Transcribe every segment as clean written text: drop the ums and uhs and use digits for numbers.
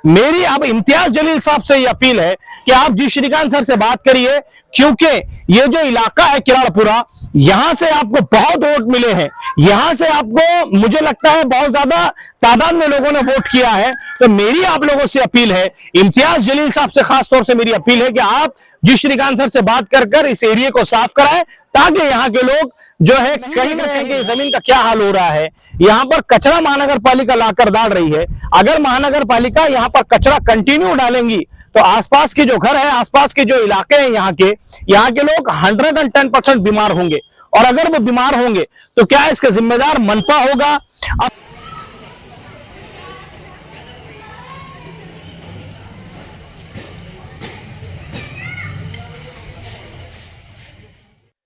मेरी अब इम्तियाज जलील साहब से ये अपील है कि आप जी श्रीकांत सर से बात करिए, क्योंकि ये जो इलाका है किराड़पुरा, यहां से आपको बहुत वोट मिले हैं, यहां से आपको मुझे लगता है बहुत ज्यादा तादाद में लोगों ने वोट किया है। तो मेरी आप लोगों से अपील है, इम्तियाज जलील साहब से खास तौर से मेरी अपील है कि आप जी श्रीकांत सर से बात कर इस एरिया को साफ कराएं, ताकि यहाँ के लोग जो है कहीं ना कहीं जमीन का क्या हाल हो रहा है। यहाँ पर कचरा महानगर पालिका लाकर डाल रही है। अगर महानगर पालिका यहाँ पर कचरा कंटिन्यू डालेंगी तो आसपास के जो घर है, आसपास के जो इलाके हैं, यहाँ के लोग 110% बीमार होंगे। और अगर वो बीमार होंगे तो क्या इसका जिम्मेदार मनपा होगा?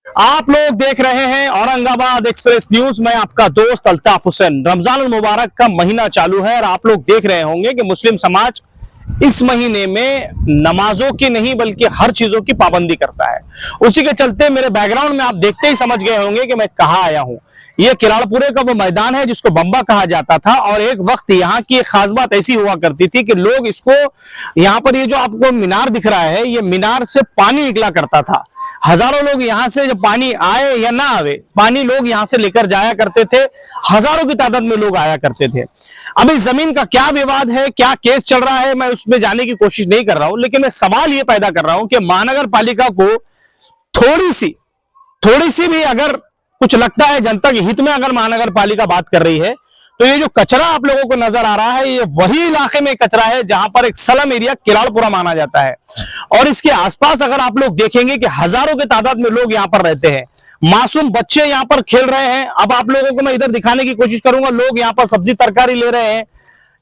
आप लोग देख रहे हैं औरंगाबाद एक्सप्रेस न्यूज। मैं आपका दोस्त अल्ताफ हुसैन। रमजान मुबारक का महीना चालू है और आप लोग देख रहे होंगे कि मुस्लिम समाज इस महीने में नमाजों की नहीं बल्कि हर चीजों की पाबंदी करता है। उसी के चलते मेरे बैकग्राउंड में आप देखते ही समझ गए होंगे कि मैं कहाँ आया हूँ। ये किराड़पुरे का वो मैदान है जिसको बम्बा कहा जाता था, और एक वक्त यहाँ की एक खास बात ऐसी हुआ करती थी कि लोग इसको, यहाँ पर ये जो आपको मीनार दिख रहा है, ये मीनार से पानी निकला करता था। हजारों लोग यहाँ से, जब पानी आए या ना आवे, पानी लोग यहाँ से लेकर जाया करते थे। हजारों की तादाद में लोग आया करते थे। अब इस जमीन का क्या विवाद है, क्या केस चल रहा है, मैं उसमें जाने की कोशिश नहीं कर रहा हूं, लेकिन मैं सवाल ये पैदा कर रहा हूं कि महानगर पालिका को थोड़ी सी भी अगर कुछ लगता है जनता के हित में, अगर महानगर पालिका बात कर रही है, तो ये जो कचरा आप लोगों को नजर आ रहा है, ये वही इलाके में कचरा है जहां पर एक स्लम एरिया किराड़पुरा माना जाता है। और इसके आसपास अगर आप लोग देखेंगे कि हजारों के तादाद में लोग यहां पर रहते हैं, मासूम बच्चे यहां पर खेल रहे हैं। अब आप लोगों को मैं इधर दिखाने की कोशिश करूंगा, लोग यहां पर सब्जी तरकारी ले रहे हैं।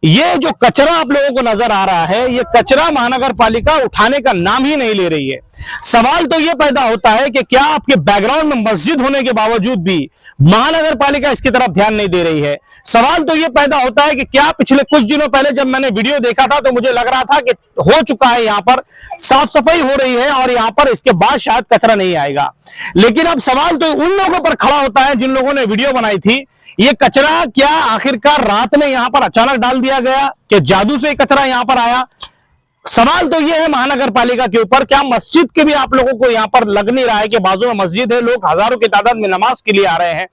ये जो कचरा आप लोगों को नजर आ रहा है, ये कचरा महानगर पालिका उठाने का नाम ही नहीं ले रही है। सवाल तो ये पैदा होता है कि क्या आपके बैकग्राउंड में मस्जिद होने के बावजूद भी महानगर पालिका इसकी तरफ ध्यान नहीं दे रही है। सवाल तो ये पैदा होता है कि क्या पिछले कुछ दिनों पहले जब मैंने वीडियो देखा था तो मुझे लग रहा था कि हो चुका है, यहाँ पर साफ सफाई हो रही है और यहाँ पर इसके बाद शायद कचरा नहीं आएगा। लेकिन अब सवाल तो उन लोगों पर खड़ा होता है जिन लोगों ने वीडियो बनाई थी। ये कचरा क्या आखिरकार रात में यहां पर अचानक डाल दिया गया, कि जादू से कचरा यहां पर आया? सवाल तो ये है महानगर पालिका के ऊपर, क्या मस्जिद के भी आप लोगों को यहां पर लग नहीं रहा है कि बाजू में मस्जिद है, लोग हजारों की तादाद में नमाज के लिए आ रहे हैं।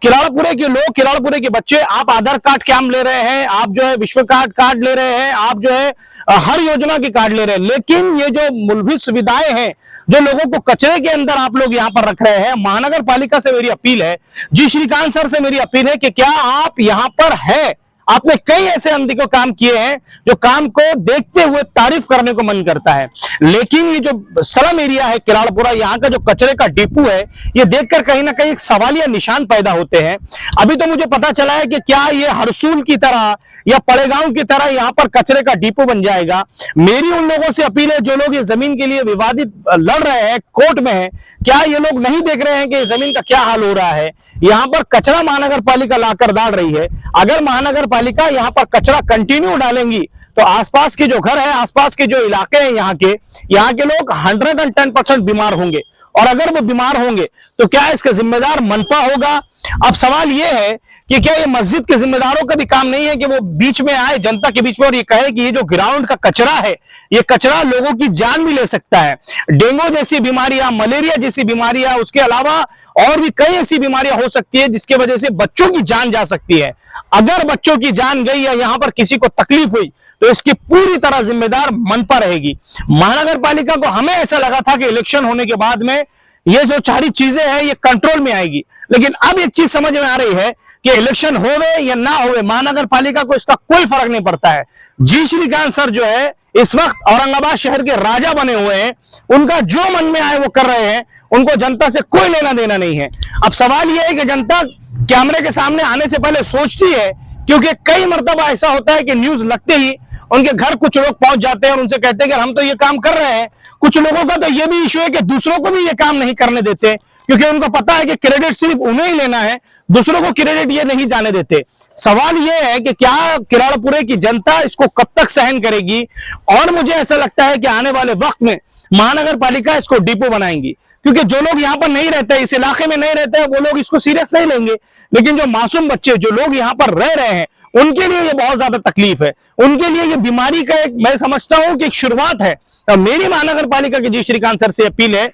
किराड़पुरे के लोग, किराड़पुरे के बच्चे, आप आधार कार्ड कैंप ले रहे हैं, आप जो है विश्व कार्ड ले रहे हैं, आप जो है हर योजना की कार्ड ले रहे हैं, लेकिन ये जो मूलभूत सुविधाएं हैं जो लोगों को कचरे के अंदर आप लोग यहां पर रख रहे हैं। महानगर पालिका से मेरी अपील है, जी श्रीकांत सर से मेरी अपील है कि क्या आप यहां पर है? आपने कई ऐसे अनदेखो काम किए हैं जो काम को देखते हुए तारीफ करने को मन करता है, लेकिन ये जो स्लम एरिया है किराड़पुरा, यहाँ का जो कचरे का डिपो है, ये देखकर कहीं ना कहीं एक सवालिया निशान पैदा होते हैं। अभी तो मुझे पता चला है कि क्या ये हरसूल की तरह या पड़ेगांव की तरह यहाँ पर कचरे का डिपो बन जाएगा। मेरी उन लोगों से अपील है जो लोग ये जमीन के लिए विवादित लड़ रहे हैं, कोर्ट में है, क्या ये लोग नहीं देख रहे हैं कि जमीन का क्या हाल हो रहा है? यहाँ पर कचरा महानगर पालिका लाकर डाल रही है। अगर महानगर पालिका यहाँ पर कचरा कंटिन्यू डालेंगी तो आसपास के जो घर है, आसपास के जो इलाके हैं, यहाँ के लोग 110% बीमार होंगे। और अगर वो बीमार होंगे तो क्या इसका जिम्मेदार मनपा होगा? अब सवाल ये है कि क्या ये मस्जिद के जिम्मेदारों का भी काम नहीं है कि वो बीच में आए, जनता के बीच में, और ये कहे कि ये जो ग्राउंड का कचरा है, ये कचरा लोगों की जान भी ले सकता है। डेंगू जैसी बीमारियां, मलेरिया जैसी बीमारियां, उसके अलावा और भी कई ऐसी बीमारियां हो सकती है जिसकी वजह से बच्चों की जान जा सकती है। अगर बच्चों की जान गई या यहाँ पर किसी को तकलीफ हुई तो इसकी पूरी तरह जिम्मेदार मनपा रहेगी। महानगर पालिका को हमें ऐसा लगा था कि इलेक्शन होने के बाद में ये जो सारी चीजें हैं ये कंट्रोल में आएगी, लेकिन अब एक चीज समझ में आ रही है कि इलेक्शन होवे या ना होवे, महानगर पालिका को इसका कोई फर्क नहीं पड़ता है। जी श्रीकांत सर जो है इस वक्त औरंगाबाद शहर के राजा बने हुए हैं, उनका जो मन में आए वो कर रहे हैं, उनको जनता से कोई लेना देना नहीं है। अब सवाल यह है कि जनता कैमरे के सामने आने से पहले सोचती है, क्योंकि कई मर्तबा ऐसा होता है कि न्यूज लगते ही उनके घर कुछ लोग पहुंच जाते हैं और उनसे कहते हैं कि हम तो ये काम कर रहे हैं। कुछ लोगों का तो ये भी इश्यू है कि दूसरों को भी ये काम नहीं करने देते, क्योंकि उनको पता है कि क्रेडिट सिर्फ उन्हें ही लेना है, दूसरों को क्रेडिट ये नहीं जाने देते। सवाल ये है कि क्या किराड़पुरे की जनता इसको कब तक सहन करेगी? और मुझे ऐसा लगता है कि आने वाले वक्त में महानगर पालिका इसको डिपो बनाएंगी, क्योंकि जो लोग यहाँ पर नहीं रहते, इस इलाके में नहीं रहते, वो लोग इसको सीरियस नहीं लेंगे। लेकिन जो मासूम बच्चे, जो लोग यहाँ पर रह रहे हैं, उनके लिए ये बहुत ज्यादा तकलीफ है, उनके लिए ये बीमारी का एक, मैं समझता हूं कि एक शुरुआत है। तो मेरी महानगर पालिका के जी श्रीकांत सर से अपील है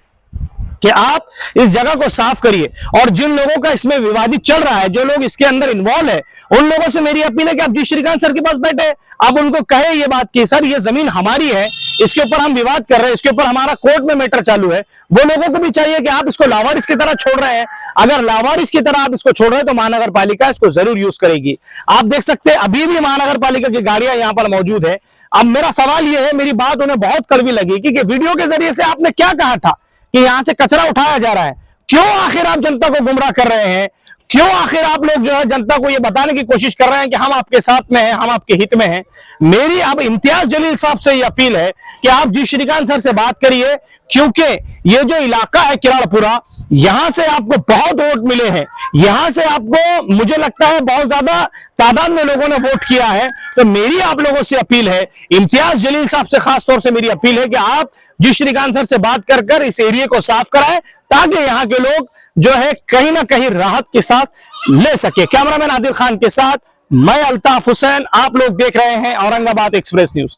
कि आप इस जगह को साफ करिए, और जिन लोगों का इसमें विवादित चल रहा है, जो लोग इसके अंदर इन्वॉल्व है, उन लोगों से मेरी अपील है कि आप जी श्रीकांत सर के पास बैठे, आप उनको कहे ये बात कि सर ये जमीन हमारी है, इसके ऊपर हम विवाद कर रहे हैं, इसके ऊपर हमारा कोर्ट में मैटर चालू है। वो लोगों को भी चाहिए कि आप इसको लावारिस की तरह छोड़ रहे हैं, अगर लावारिस की तरह आप इसको छोड़ रहे हैं तो महानगर पालिका इसको जरूर यूज करेगी। आप देख सकते हैं अभी भी महानगर पालिका की गाड़ियां यहां पर मौजूद है। अब मेरा सवाल यह है, मेरी बात उन्हें बहुत कड़वी लगी कि वीडियो के जरिए से आपने क्या कहा था कि यहां से कचरा उठाया जा रहा है, क्यों आखिर आप जनता को गुमराह कर रहे हैं, क्यों आखिर आप लोग जो है जनता को ये बताने की कोशिश कर रहे हैं कि हम आपके साथ में हैं, हम आपके हित में हैं। मेरी अब इम्तियाज जलील साहब से ये अपील है कि आप जी श्रीकांत सर से बात करिए, क्योंकि ये जो इलाका है किराड़पुरा, यहां से आपको बहुत वोट मिले हैं, यहां से आपको मुझे लगता है बहुत ज्यादा तादाद में लोगों ने वोट किया है। तो मेरी आप लोगों से अपील है, इम्तियाज जलील साहब से खास तौर से मेरी अपील है कि आप जी श्रीकांत सर से बात कर इस एरिया को साफ कराएं, ताकि यहाँ के लोग जो है कहीं ना कहीं राहत की सांस ले सके। कैमरामैन आदिल खान के साथ मैं अल्ताफ हुसैन, आप लोग देख रहे हैं औरंगाबाद एक्सप्रेस न्यूज।